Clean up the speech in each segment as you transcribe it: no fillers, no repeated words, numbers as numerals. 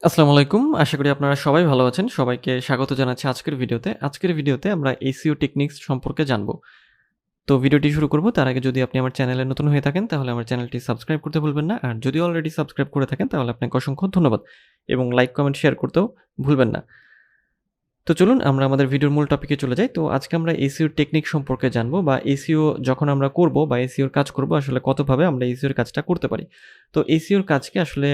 আসসালামু আলাইকুম। আশা করি আপনারা সবাই ভালো আছেন। সবাইকে স্বাগত জানাচ্ছি আজকের ভিডিওতে। আজকের ভিডিওতে আমরা SEO টেকনিক্স সম্পর্কে জানব। তো ভিডিওটি শুরু করব তার আগে যদি আপনি আমার চ্যানেলে নতুন হয়ে থাকেন তাহলে আমার চ্যানেলটি সাবস্ক্রাইব করতে ভুলবেন না। আর যদি অলরেডি সাবস্ক্রাইব করে থাকেন তাহলে আপনাকে অসংখ্য ধন্যবাদ এবং লাইক, কমেন্ট, শেয়ার করতেও ভুলবেন না। তো চলুন আমরা আমাদের ভিডিওর মূল টপিকে চলে যাই। তো আজকে আমরা SEO টেকনিক সম্পর্কে জানব বা SEO যখন আমরা করব বা SEO এর কাজ করব আসলে কতভাবে আমরা SEO এর কাজটা করতে পারি। তো SEO এর কাজকে আসলে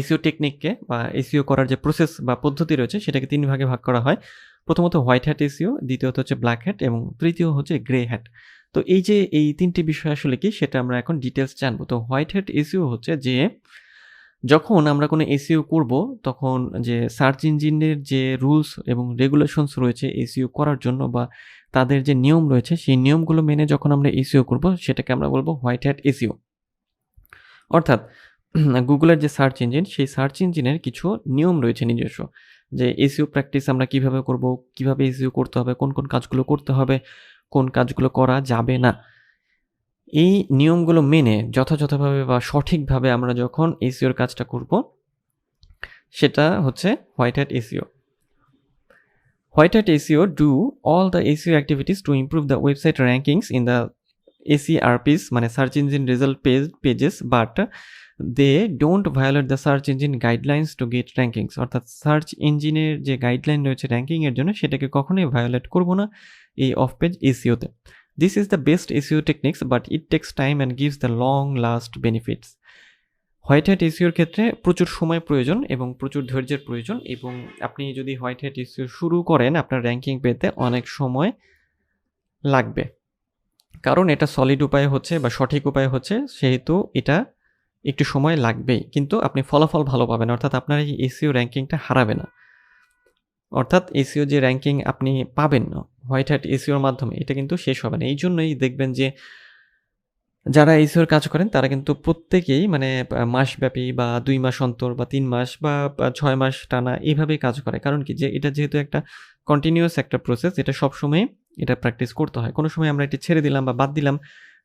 SEO টেকনিককে বা SEO করার যে প্রসেস বা পদ্ধতি রয়েছে সেটাকে ৩ ভাগে ভাগ করা হয়। প্রথমত হোয়াইট হ্যাট SEO, দ্বিতীয়ত হচ্ছে ব্ল্যাক হ্যাট এবং তৃতীয় হচ্ছে গ্রে হ্যাট। তো এই যে এই ৩টি বিষয় আসলে কি সেটা আমরা এখন ডিটেইলস জানব। তো হোয়াইট হ্যাট SEO হচ্ছে যে যখন আমরা কোনো SEO করব তখন যে সার্চ ইঞ্জিনের যে রুলস এবং রেগুলেশনস রয়েছে SEO করার জন্য বা তাদের যে নিয়ম রয়েছে সেই নিয়মগুলো মেনে যখন আমরা SEO করব সেটাকে আমরা বলব হোয়াইট হ্যাট SEO। অর্থাৎ গুগলের যে সার্চ ইঞ্জিন, সেই সার্চ ইঞ্জিনের কিছু নিয়ম রয়েছে নিজস্ব। যে SEO প্র্যাকটিস আমরা কিভাবে করব, কিভাবে SEO করতে হবে, কোন কাজগুলো করতে হবে, কোন কাজগুলো করা যাবে না। এই নিয়মগুলো মেনে যথাযথভাবে বা সঠিকভাবে আমরা যখন SEO এর কাজটা করব, সেটা হচ্ছে white hat SEO। White Hat SEO do all the SEO activities to improve the website rankings in the SERPs মানে search engine result pages but they don't violate the search engine guidelines to get rankings অর্থাৎ search ইঞ্জিনের যে guideline রয়েছে ranking এর জন্য সেটাকে কখনোই violet করব না এই অফ পেজ SEO তে। This is the best SEO techniques but it takes time and gives the long last benefits. White hat এসইওর ক্ষেত্রে প্রচুর সময় প্রয়োজন এবং প্রচুর ধৈর্যের প্রয়োজন এবং আপনি যদি হোয়াইট হ্যাট এসইও শুরু করেন আপনার র্যাঙ্কিং পেতে অনেক সময় লাগবে, কারণ এটা সলিড উপায় হচ্ছে বা সঠিক উপায় হচ্ছে, সেহেতু এটা একটু সময় লাগবেই, কিন্তু আপনি ফলাফল ভালো পাবেন, অর্থাৎ আপনার এই এসইও র্যাঙ্কিংটা হারাবে না। অর্থাৎ এসইও যে র্যাঙ্কিং আপনি পাবেন না হোয়াইট হ্যাট এসইওর মাধ্যমে, এটা কিন্তু শেষ হবে না। এই জন্যই দেখবেন যে যারা SEO এর কাজ করেন তারা কিন্তু প্রত্যেকেই মানে মাসব্যাপী বা ২ মাস অন্তর বা ৩ মাস বা ৬ মাস টানা এভাবেই কাজ করে। কারণ কি যে এটা যেহেতু একটা কন্টিনিউয়াস একটা প্রসেস, এটা সবসময় এটা প্র্যাকটিস করতে হয়। কোনো সময় আমরা এটা ছেড়ে দিলাম বা বাদ দিলাম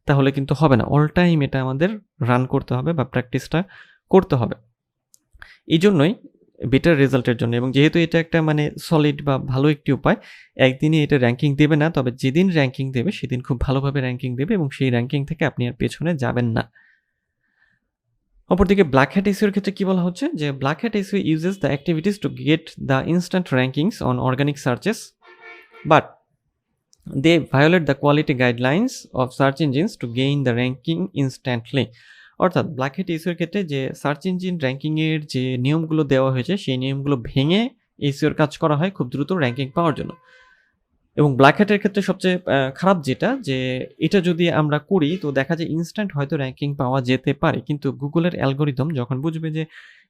তাহলে কিন্তু হবে না। অল টাইম এটা আমাদের রান করতে হবে বা প্র্যাকটিসটা করতে হবে। এইজন্যই বেটার রেজাল্টের জন্য এবং যেহেতু এটা একটা মানে সলিড বা ভালো একটি উপায়, একদিনে এটা র্যাঙ্কিং দেবে না, তবে যেদিন র্যাঙ্কিং দেবে সেদিন খুব ভালোভাবে র্যাঙ্কিং দেবে এবং সেই র্যাঙ্কিং থেকে আপনি আর পেছনে যাবেন না। অপরদিকে ব্ল্যাক হ্যাট এসইও এর ক্ষেত্রে কি বলা হচ্ছে যে black hat SEO uses the activities to get the instant rankings on organic searches but they violate the quality guidelines of search engines to gain the ranking instantly. অর্থাৎ black hat এসইওর ক্ষেত্রে যে সার্চ ইঞ্জিন র্যাঙ্কিংয়ের যে নিয়মগুলো দেওয়া হয়েছে সেই নিয়মগুলো ভেঙে এসইওর কাজ করা হয় খুব দ্রুত র্যাঙ্কিং পাওয়ার জন্য। এবং ব্ল্যাক হ্যাটের ক্ষেত্রে সবচেয়ে খারাপ যেটা যে এটা যদি আমরা করি তো দেখা যায় ইনস্ট্যান্ট হয়তো র্যাঙ্কিং পাওয়া যেতে পারে, কিন্তু গুগলের অ্যালগোরিদম যখন বুঝবে যে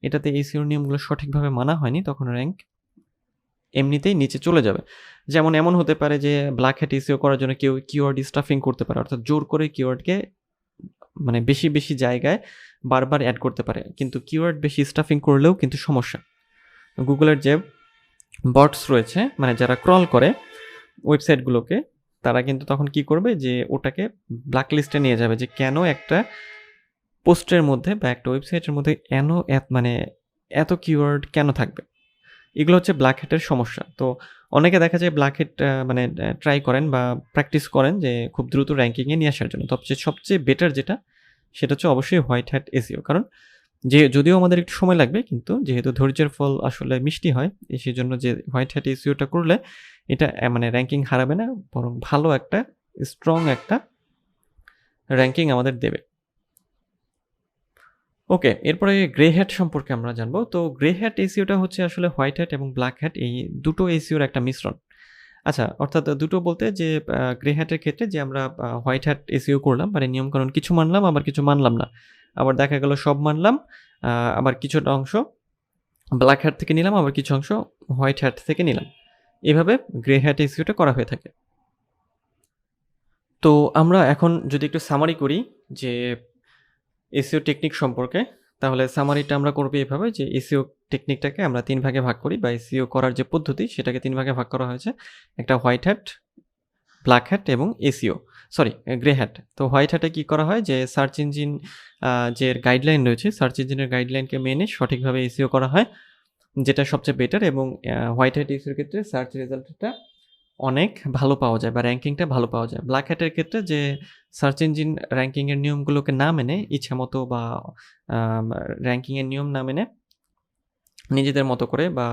এটাতে এসইওর নিয়মগুলো সঠিকভাবে মানা হয়নি তখন র্যাঙ্ক এমনিতেই নিচে চলে যাবে। যেমন এমন হতে পারে যে ব্ল্যাক হ্যাট এসইও করার জন্য কেউ কিওয়ার্ড স্টাফিং করতে পারে, অর্থাৎ জোর করে কিওয়ার্ডকে মানে বেশি জায়গায় বারবার অ্যাড করতে পারে, কিন্তু কিওয়ার্ড বেশি স্টাফিং করলেও কিন্তু সমস্যা। গুগলের যে বটস রয়েছে মানে যারা ক্রল করে ওয়েবসাইটগুলোকে, তারা কিন্তু তখন কি করবে যে ওটাকে ব্ল্যাক লিস্টে নিয়ে যাবে যে কেন একটা পোস্টের মধ্যে বা একটা ওয়েবসাইটের মধ্যে মানে এত কিওয়ার্ড কেন থাকবে। এগুলো হচ্ছে ব্ল্যাক হ্যাটের সমস্যা। তো অনেকে দেখা যায় ব্ল্যাক হ্যাট মানে ট্রাই করেন বা প্র্যাকটিস করেন যে খুব দ্রুত র্যাঙ্কিংয়ে নিয়ে আসার জন্য। সবচেয়ে বেটার যেটা সেটা হচ্ছে অবশ্যই হোয়াইট হ্যাট এসইও, কারণ যদিও আমাদের একটু সময় লাগবে কিন্তু যেহেতু ধৈর্যের ফল আসলে মিষ্টি হয়, সেজন্য যে হোয়াইট হ্যাট এসইওটা করলে এটা মানে র্যাঙ্কিং হারাবে না, বরং ভালো একটা স্ট্রং একটা র্যাঙ্কিং আমাদের দেবে। ওকে, এরপরে গ্রে হ্যাট সম্পর্কে আমরা জানবো। তো গ্রে হ্যাট এসইওটা হচ্ছে আসলে হোয়াইট হ্যাট এবং ব্ল্যাক হ্যাট এই দুটো এসইওর একটা মিশ্রণ। আচ্ছা, অর্থাৎ দুটো বলতে যে গ্রে হ্যাটের ক্ষেত্রে যে আমরা হোয়াইট হ্যাট এসইও করলাম মানে নিয়মকানুন কিছু মানলাম আবার কিছু মানলাম না, আবার দেখা গেল সব মানলাম, আবার কিছুটা অংশ ব্ল্যাক হ্যাট থেকে নিলাম, আবার কিছু অংশ হোয়াইট হ্যাট থেকে নিলাম। এভাবে গ্রে হ্যাট এসইওটা করা হয়ে থাকে। তো আমরা এখন যদি একটু সামারি করি যে এসইও টেকনিক সম্পর্কে, তাহলে সামারিটা আমরা করবো এভাবে যে এসইও টেকনিকটাকে আমরা 3 ভাগে ভাগ করি বা এসইও করার যে পদ্ধতি সেটাকে 3 ভাগে ভাগ করা হয়েছে। একটা হোয়াইট হ্যাট, ব্ল্যাক হ্যাট এবং গ্রে হ্যাট। তো হোয়াইট হ্যাটে কী করা হয় যে সার্চ ইঞ্জিন যে গাইডলাইন রয়েছে সার্চ ইঞ্জিনের গাইডলাইনকে মেনে সঠিকভাবে এসইও করা হয়। যেটা সবচেয়ে বেটার, এবং হোয়াইট হ্যাট ইস্যুর ক্ষেত্রে সার্চ রেজাল্টটা অনেক ভালো পাওয়া যায় বা র্যাঙ্কিংটা ভালো পাওয়া যায়। ব্ল্যাক হ্যাটের ক্ষেত্রে যে সার্চ ইঞ্জিন র্যাঙ্কিংয়ের নিয়মগুলোকে না মেনে ইচ্ছামতো বা র্যাঙ্কিংয়ের নিয়ম না মেনে নিজেদের মতো করে বা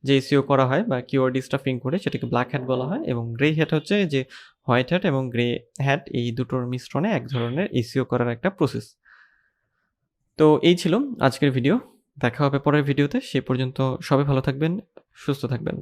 যে এসইও করা হয় বা কিওয়ার্ড স্টাফিং করে সেটাকে ব্ল্যাক হ্যাট বলা হয়, এবং গ্রে হ্যাট হচ্ছে যে হোয়াইট হ্যাট এবং গ্রে হ্যাট এই দুটোর মিশ্রণে এক ধরনের এসইও করার একটা প্রসেস। তো এই ছিল আজকের ভিডিও। দেখা হবে পরের ভিডিওতে। সে পর্যন্ত সবাই ভালো থাকবেন, সুস্থ থাকবেন।